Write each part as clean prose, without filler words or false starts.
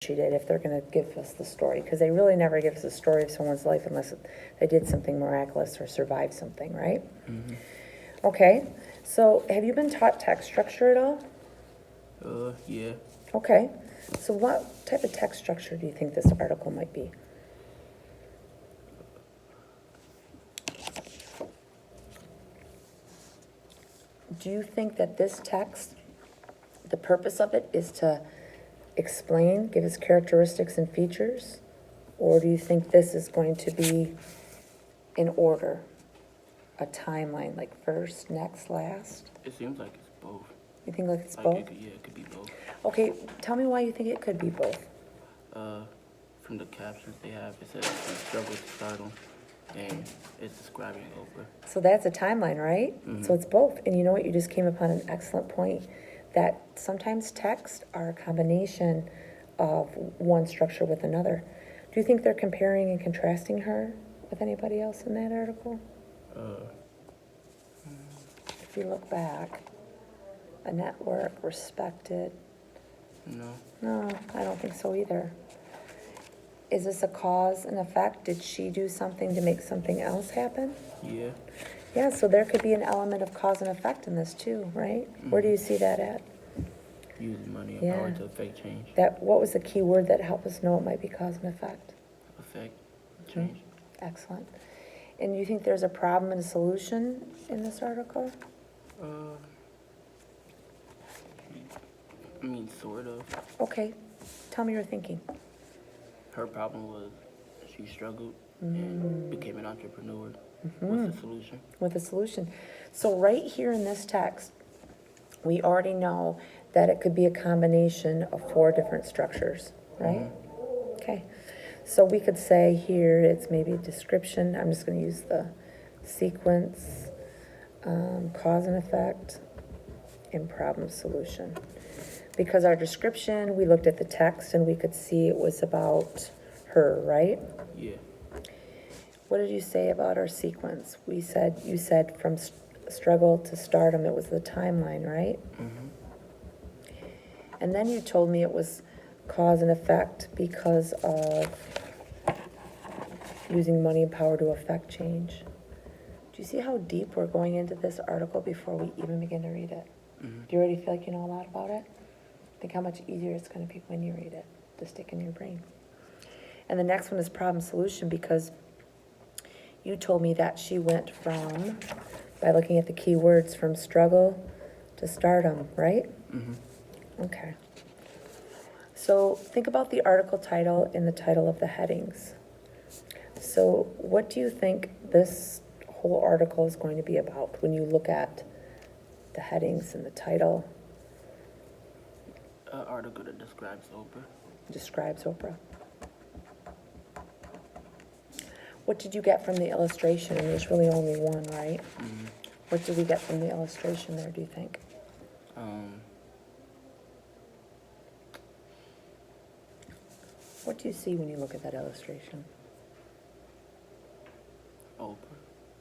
it if they're going to give us the story, because they really never give us a story of someone's life unless they did something miraculous or survived something, right? Mm-hmm. Okay, so have you been taught text structure at all? Yeah. Okay, so what type of text structure do you think this article might be? Do you think that this text, the purpose of it is to explain, give us characteristics and features? Or do you think this is going to be in order, a timeline, like first, next, last? It seems like it's both. You think like it's Like both? it could be both. Okay, tell me why you think it could be both. From the captions they have, it says from struggle to stardom, and it's describing Oprah. So that's a timeline, right? Mhm. So it's both. And you know what? You just came upon an excellent point that sometimes texts are a combination of one structure with another. Do you think they're comparing and contrasting her with anybody else in that article? If you look back, a network, respected. No. No, I don't think so either. Is this a cause and effect? Did she do something to make something else happen? Yeah. Yeah, so there could be an element of cause and effect in this too, right? Where do you see that at? Using money and Yeah. power to affect change. What was the key word that helped us know it might be cause and effect? Affect change. Excellent. And you think there's a problem and a solution in this article? I mean, sort of. Okay, tell me your thinking. Her problem was she struggled and became an entrepreneur. What's the solution? With a solution. So right here in this text, we already know that it could be a combination of 4 different structures, right? Okay, so we could say here it's maybe a description. I'm just going to use the sequence, cause and effect, and problem solution. Because our description, we looked at the text and we could see it was about her, right? Yeah. What did you say about our sequence? You said from struggle to stardom, it was the timeline, right? Mm-hmm. And then you told me it was cause and effect because of using money and power to affect change. Do you see how deep we're going into this article before we even begin to read it? Mm-hmm. Do you already feel like you know a lot about it? Think how much easier it's going to be when you read it to stick in your brain. And the next one is problem solution, because you told me that she went from, by looking at the key words, from struggle to stardom, right? Mm-hmm. Okay. So think about the article title and the title of the headings. So what do you think this whole article is going to be about when you look at the headings and the title? An article that describes Oprah. Describes Oprah. What did you get from the illustration? And there's really only one, right? Mm-hmm. What did we get from the illustration there, do you think? What do you see when you look at that illustration? Oprah.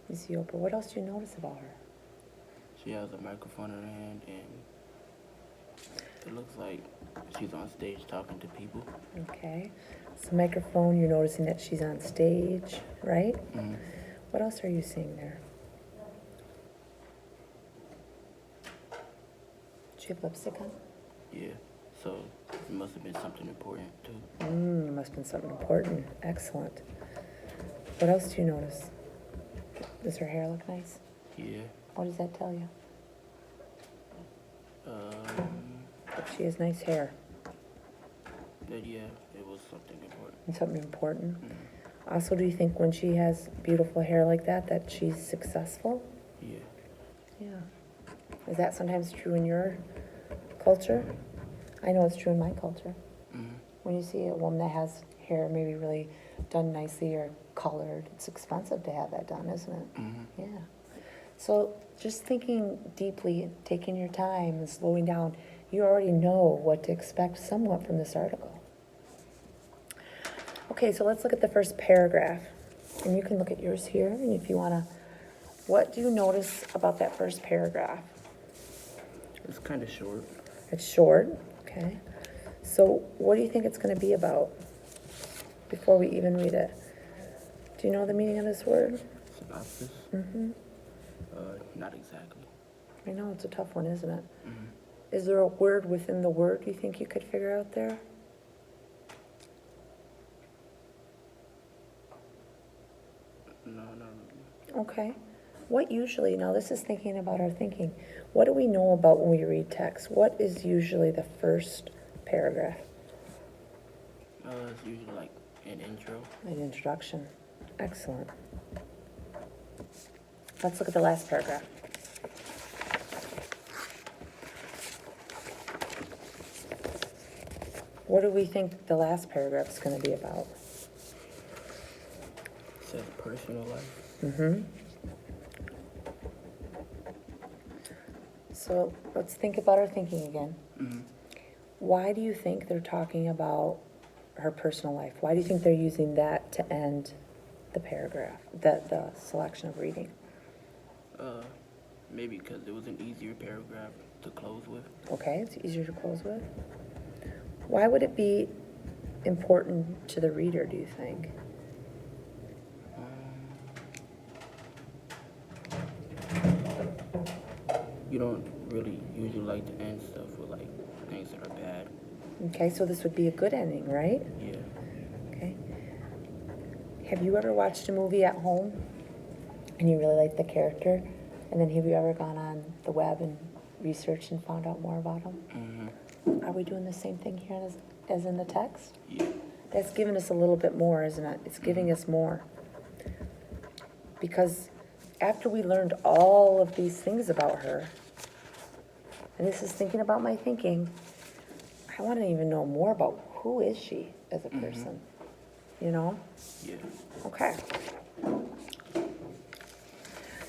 You see Oprah. What else do you notice about her? She has a microphone in her hand, and it looks like she's on stage talking to people. Okay. So microphone, you're noticing that she's on stage, right? Mm-hmm. What else are you seeing there? Do you have lipstick on? Yeah. So it must have been something important too. It must have been something important. Excellent. What else do you notice? Does her hair look nice? Yeah. What does that tell you? That She has nice hair. yeah, it was something important. And something important. Mm-hmm. Also, do you think when she has beautiful hair like that she's successful? Yeah. Yeah. Is that sometimes true in your culture? I know it's true in my culture. Mm-hmm. When you see a woman that has hair maybe really done nicely or colored, it's expensive to have that done, isn't it? Mm-hmm. Yeah. So just thinking deeply, taking your time and slowing down, you already know what to expect somewhat from this article. Okay, so let's look at the first paragraph. And you can look at yours here, and if you want to, what do you notice about that first paragraph? It's kind of short. It's short, okay. So what do you think it's going to be about before we even read it? Do you know the meaning of this word? Synopsis? Mm-hmm. Not exactly. I know, it's a tough one, isn't it? Mm-hmm. Is there a word within the word you think you could figure out there? No, not really. Okay. What usually, now this is thinking about our thinking, what do we know about when we read text? What is usually the first paragraph? It's usually like an intro. An introduction. Excellent. Let's look at the last paragraph. What do we think the last paragraph is going to be about? It says personal life. Mm-hmm. So let's think about our thinking again. Mm-hmm. Why do you think they're talking about her personal life? Why do you think they're using that to end the paragraph, the selection of reading? Maybe because it was an easier paragraph to close with. Okay, it's easier to close with. Why would it be important to the reader, do you think? You don't really usually like to end stuff with like things that are bad. Okay, so this would be a good ending, right? Yeah. Okay. Have you ever watched a movie at home and you really like the character? And then have you ever gone on the web and researched and found out more about them? Mm-hmm. Are we doing the same thing here as in the text? Yeah. That's giving us a little bit more, isn't it? It's giving us more. Because after we learned all of these things about her, and this is thinking about my thinking, I want to even know more about who is she as a person, you know? Yeah. Okay.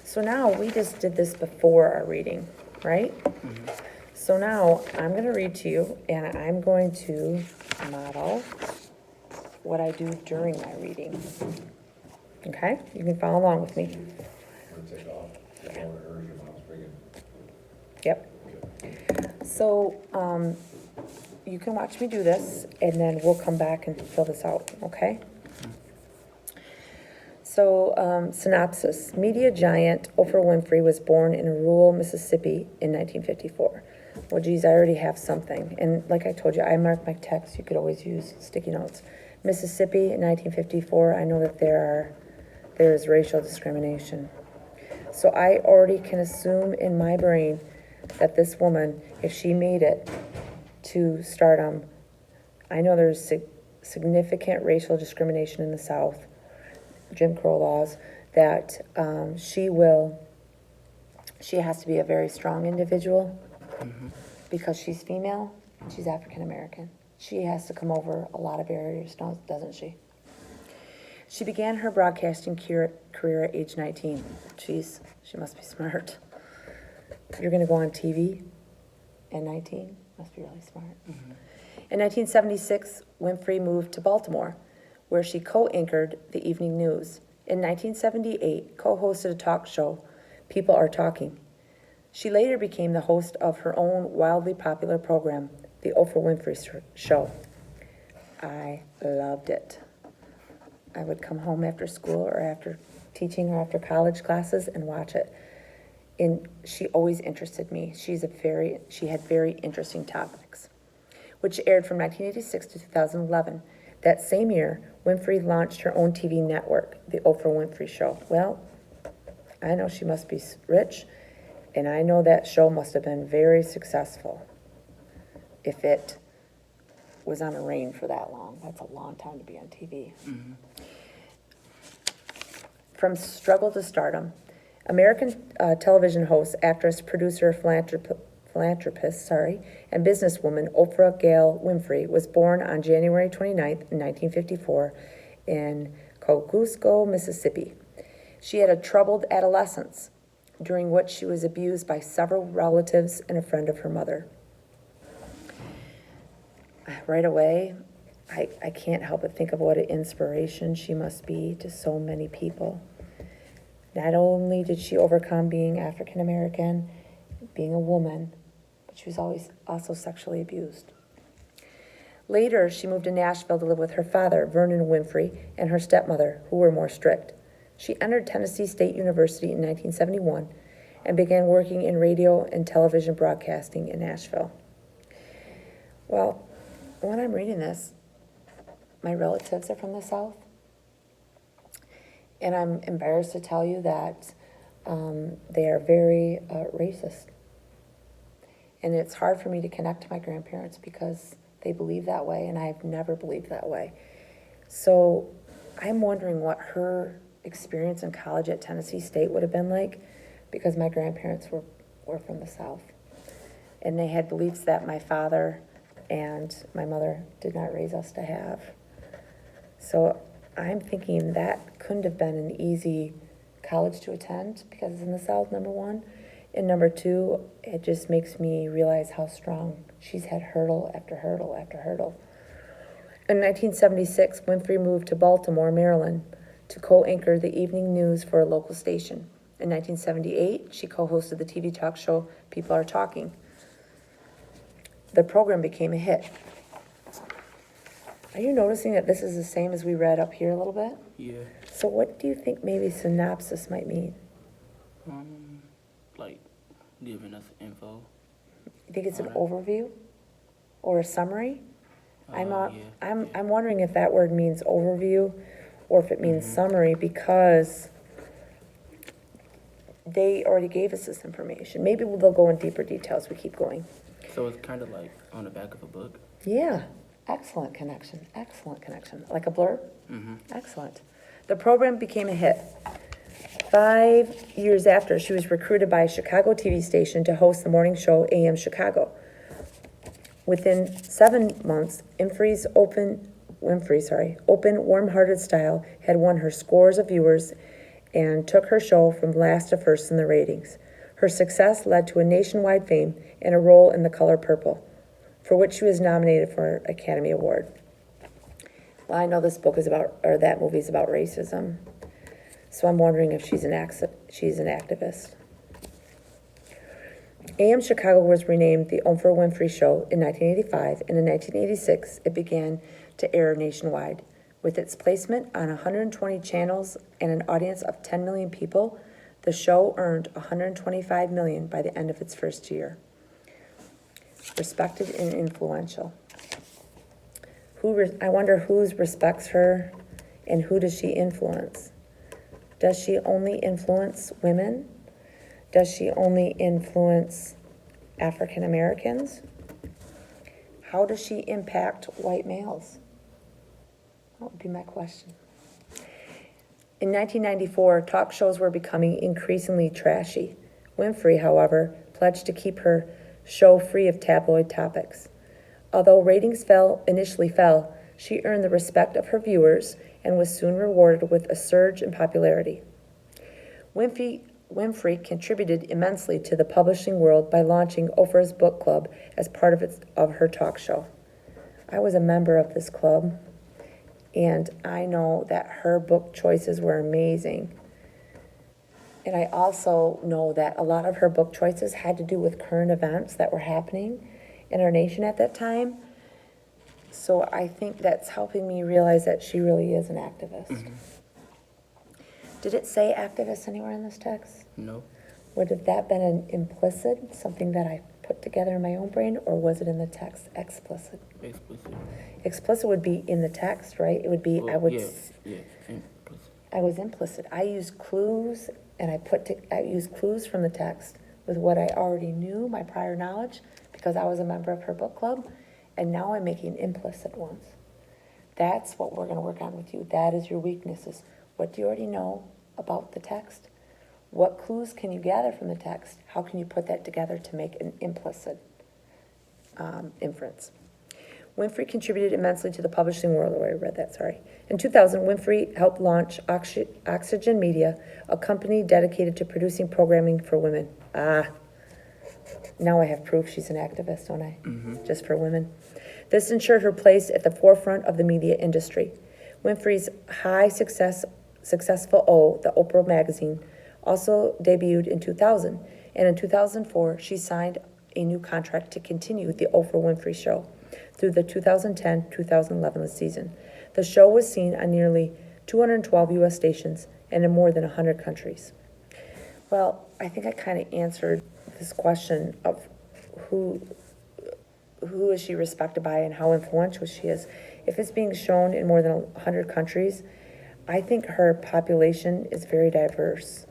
So now we just did this before our reading, right? Mm-hmm. So now I'm going to read to you and I'm going to model what I do during my reading. Okay? You can follow along with me. I'm gonna take off. If I want to urge your mom's bringing. Yep. So you can watch me do this and then we'll come back and fill this out, okay? So, synopsis. Media giant Oprah Winfrey was born in rural Mississippi in 1954. Well, geez, I already have something. And like I told you, I mark my text. You could always use sticky notes. Mississippi in 1954, I know that there is racial discrimination. So I already can assume in my brain that this woman, if she made it to stardom, I know there's significant racial discrimination in the South, Jim Crow laws, that she has to be a very strong individual because she's female, she's African American. She has to come over a lot of barriers, doesn't she? She began her broadcasting career at age 19. Jeez, she must be smart. You're going to go on TV at 19? Must be really smart. In 1976, Winfrey moved to Baltimore, where she co-anchored the evening news. In 1978, co-hosted a talk show, People Are Talking. She later became the host of her own wildly popular program, The Oprah Winfrey Show. I loved it. I would come home after school or after teaching or after college classes and watch it. And she always interested me. She had very interesting topics, which aired from 1986 to 2011. That same year, Winfrey launched her own TV network, The Oprah Winfrey Show. Well, I know she must be rich, and I know that show must have been very successful if it was on a reign for that long. That's a long time to be on TV. Mm-hmm. From struggle to stardom, American television host, actress, producer, philanthropist, and businesswoman Oprah Gail Winfrey was born on January 29th, 1954 in Kosciuszko, Mississippi. She had a troubled adolescence, during which she was abused by several relatives and a friend of her mother. Right away, I can't help but think of what an inspiration she must be to so many people. Not only did she overcome being African American, being a woman, but she was always also sexually abused. Later, she moved to Nashville to live with her father, Vernon Winfrey, and her stepmother, who were more strict. She entered Tennessee State University in 1971 and began working in radio and television broadcasting in Nashville. Well, when I'm reading this, my relatives are from the South, and I'm embarrassed to tell you that they are very racist. And it's hard for me to connect to my grandparents because they believe that way, and I've never believed that way. So I'm wondering what her experience in college at Tennessee State would have been like, because my grandparents were from the South. And they had beliefs that my father and my mother did not raise us to have. So I'm thinking that couldn't have been an easy college to attend because it's in the South, number one. And number two, it just makes me realize how strong she's had hurdle after hurdle after hurdle. In 1976, Winfrey moved to Baltimore, Maryland, to co-anchor the evening news for a local station. In 1978, she co-hosted the TV talk show People Are Talking. The program became a hit. Are you noticing that this is the same as we read up here a little bit? Yeah. So what do you think maybe synopsis might mean? Like giving us info. You think it's an Alright. overview or a summary? Yeah. I'm wondering if that word means overview or if it means summary, because they already gave us this information. Maybe they'll go in deeper details. We keep going. So it's kind of like on the back of a book. Yeah, excellent connection, like a blurb. Mm-hmm. Excellent. The program became a hit. 5 years after, she was recruited by a Chicago TV station to host the morning show AM Chicago. Within 7 months, Winfrey's open, warm-hearted style had won her scores of viewers and took her show from last to first in the ratings. Her success led to a nationwide fame and a role in The Color Purple, for which she was nominated for an Academy Award. Well, I know this book is about, or that movie is about racism, so I'm wondering if she's an activist. AM Chicago was renamed The Oprah Winfrey Show in 1985, and in 1986 it began to air nationwide. With its placement on 120 channels and an audience of 10 million people, the show earned $125 million by the end of its first year. Respected and influential. I wonder who respects her and who does she influence? Does she only influence women? Does she only influence African Americans? How does she impact white males? That would be my question. In 1994, talk shows were becoming increasingly trashy. Winfrey, however, pledged to keep her show free of tabloid topics. Although ratings initially fell, she earned the respect of her viewers and was soon rewarded with a surge in popularity. Winfrey contributed immensely to the publishing world by launching Oprah's Book Club as part of her talk show. I was a member of this club, and I know that her book choices were amazing. And I also know that a lot of her book choices had to do with current events that were happening in our nation at that time. So I think that's helping me realize that she really is an activist. Mm-hmm. Did it say activist anywhere in this text? No. Would have that been an implicit, something that I put together in my own brain, or was it in the text explicit? Explicit. Explicit would be in the text, right? It would be, Well, yeah. Implicit. I was implicit. I used clues, and I used clues from the text with what I already knew, my prior knowledge, because I was a member of her book club, and now I'm making implicit ones. That's what we're going to work on with you. That is your weaknesses. What do you already know about the text? What clues can you gather from the text? How can you put that together to make an implicit inference? Winfrey contributed immensely to the publishing world. Oh, I read that, sorry. In 2000, Winfrey helped launch Oxygen Media, a company dedicated to producing programming for women. Now I have proof she's an activist, don't I? Mm-hmm. Just for women. This ensured her place at the forefront of the media industry. Winfrey's successful O, the Oprah magazine, also debuted in 2000, and in 2004, she signed a new contract to continue the Oprah Winfrey Show. through the 2010-2011 season. The show was seen on nearly 212 U.S. stations and in more than 100 countries. Well, I think I kind of answered this question of who is she respected by and how influential she is. If it's being shown in more than 100 countries, I think her population is very diverse.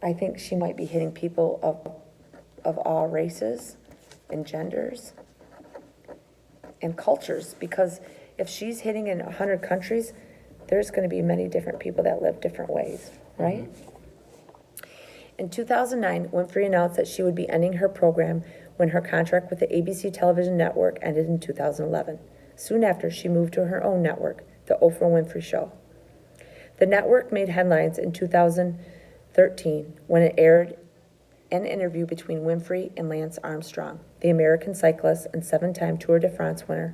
I think she might be hitting people of all races and genders and cultures, because if she's hitting in 100 countries, there's going to be many different people that live different ways, right? In 2009, Winfrey announced that she would be ending her program when her contract with the ABC television network ended in 2011. Soon after, she moved to her own network, The Oprah Winfrey Show. The network made headlines in 2013 when it aired an interview between Winfrey and Lance Armstrong, the American cyclist and 7-time Tour de France winner.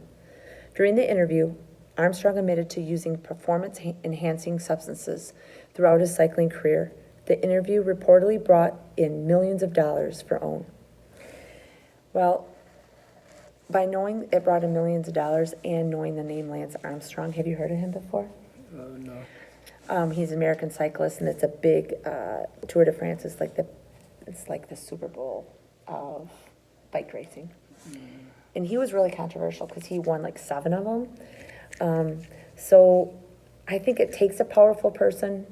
During the interview, Armstrong admitted to using performance-enhancing substances throughout his cycling career. The interview reportedly brought in millions of dollars for OWN. Well, by knowing it brought in millions of dollars and knowing the name Lance Armstrong, have you heard of him before? No. He's an American cyclist, and it's a big Tour de France. It's like the Super Bowl of bike racing. And he was really controversial because he won like 7 of them. So I think it takes a powerful person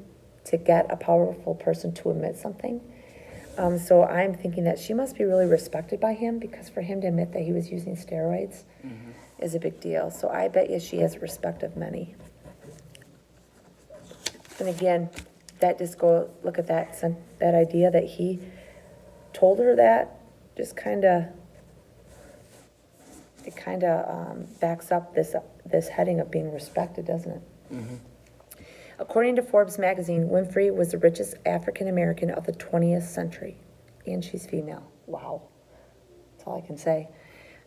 to get a powerful person to admit something. So I'm thinking that she must be really respected by him, because for him to admit that he was using steroids is a big deal. So I bet you she has respect of many. And again, that just look at that idea that he told her that, just it kind of backs up this heading of being respected, doesn't it? According to Forbes magazine, Winfrey was the richest African American of the 20th century, and she's female. Wow, that's all I can say.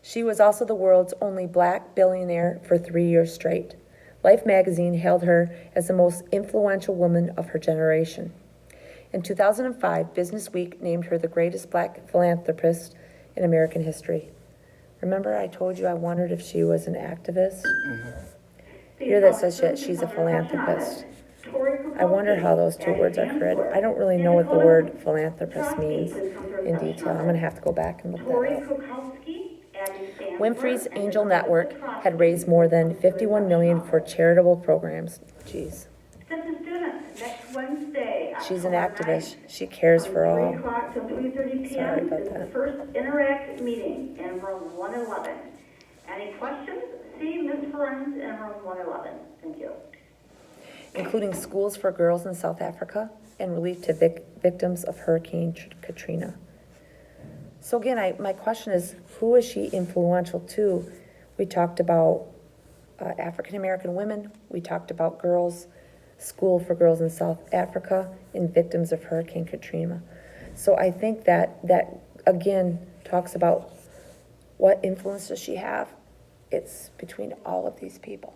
She was also the world's only black billionaire for 3 years straight. Life magazine hailed her as the most influential woman of her generation. In 2005, Business Week named her the greatest black philanthropist in American history. Remember I told you I wondered if she was an activist? Here that says she's a philanthropist. I wonder how those two words are correct. I don't really know what the word philanthropist means in detail. I'm going to have to go back and look that up. Winfrey's Angel Network had raised more than $51 million for charitable programs. Jeez. Attention students, next Wednesday. She's an activist. She cares for all. 3 o'clock till 3:30 p.m. Sorry about is that. the first Interact meeting in room 111. Any questions? See Ms. Ferenz in room 111. Thank you. Including schools for girls in South Africa and relief to victims of Hurricane Katrina. So again, my question is, who is she influential to? We talked about African American women. We talked about girls, school for girls in South Africa, and victims of Hurricane Katrina. So I think that again talks about what influence does she have. It's between all of these people.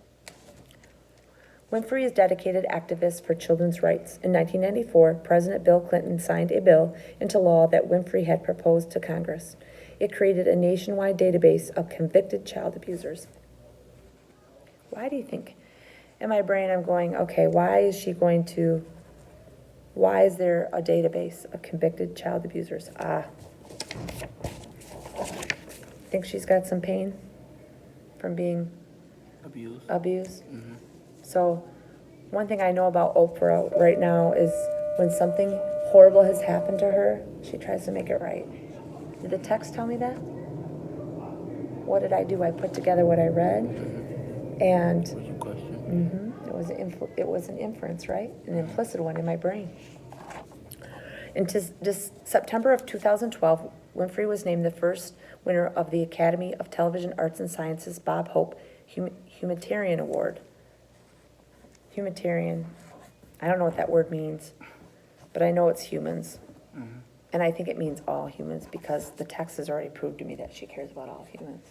Winfrey is a dedicated activist for children's rights. In 1994, President Bill Clinton signed a bill into law that Winfrey had proposed to Congress. It created a nationwide database of convicted child abusers. Why do you think? In my brain, I'm going, okay, why is there a database of convicted child abusers? Think she's got some pain from being abused? So one thing I know about Oprah right now is when something horrible has happened to her, she tries to make it right. Did the text tell me that? What did I do? I put together what I read, and What's your question? it was an inference, right? An implicit one in my brain. In September of 2012, Winfrey was named the first winner of the Academy of Television Arts and Sciences Bob Hope Humanitarian Award. Humanitarian, I don't know what that word means, but I know it's humans. And I think it means all humans, because the text has already proved to me that she cares about all humans.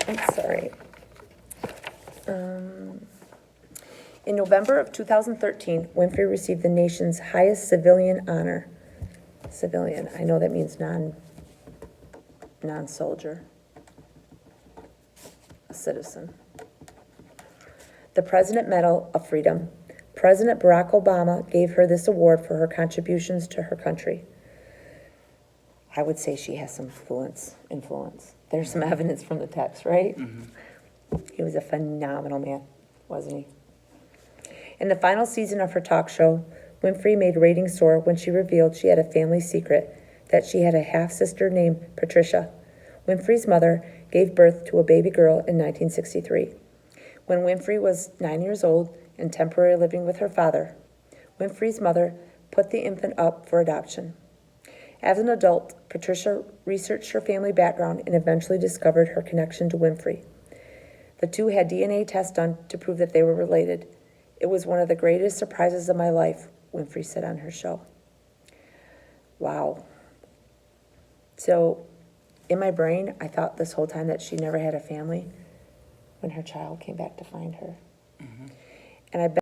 I'm sorry. In November of 2013, Winfrey received the nation's highest civilian honor. Civilian, I know that means non-soldier, a citizen. The President Medal of Freedom. President Barack Obama gave her this award for her contributions to her country. I would say she has some influence. There's some evidence from the text, right? He was a phenomenal man, wasn't he? In the final season of her talk show, Winfrey made ratings soar when she revealed she had a family secret, that she had a half-sister named Patricia. Winfrey's mother gave birth to a baby girl in 1963. When Winfrey was 9 years old and temporarily living with her father, Winfrey's mother put the infant up for adoption. As an adult, Patricia researched her family background and eventually discovered her connection to Winfrey. The two had DNA tests done to prove that they were related. It was one of the greatest surprises of my life, Winfrey said on her show. Wow. So, in my brain, I thought this whole time that she never had a family when her child came back to find her. And I bet